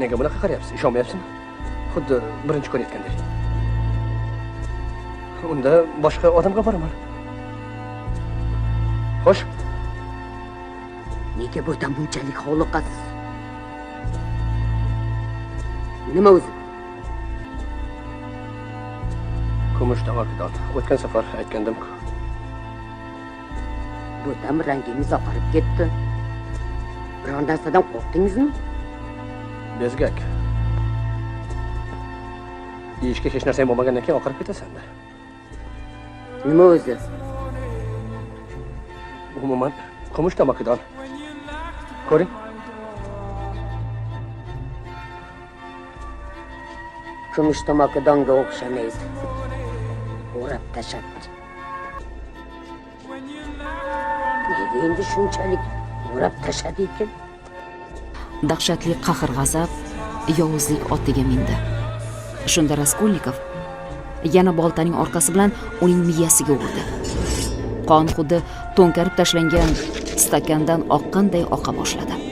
Nega bunaqa qarayapsiz? Ishonmayapsizmi? Xuddi birinchi ko'rayotgandek. Unda boshqa odamga boraman. Xo'sh. Nega bundan bunchalik hovliqasiz? Nima o'zi? Kumush tomoqdan. O'tgan safar aytgandim-ku. Bundan rangingiz oqarib ketdi. Biron narsadan qo'rqdingizmi? Bezgak. Yeyishga hech narsa bo'lmagandan keyin oqarib ketasan-da. Nima o'zi? Umuman, kumush tomoqdan. Ko'ring. Kumush tomoqdonga o'xshamaydi. O'rab tashladi. Nega endi shunchalik o'rab tashladi ekan? Dahshatli qahr-g'azab, yovuzlik otiga mindi. Shunda Raskolnikov yana boltaning orqasi bilan uning miyasiga urdi. Qon xuddi to'nkarib tashlangan stakandan oqqanday oqa boshladi.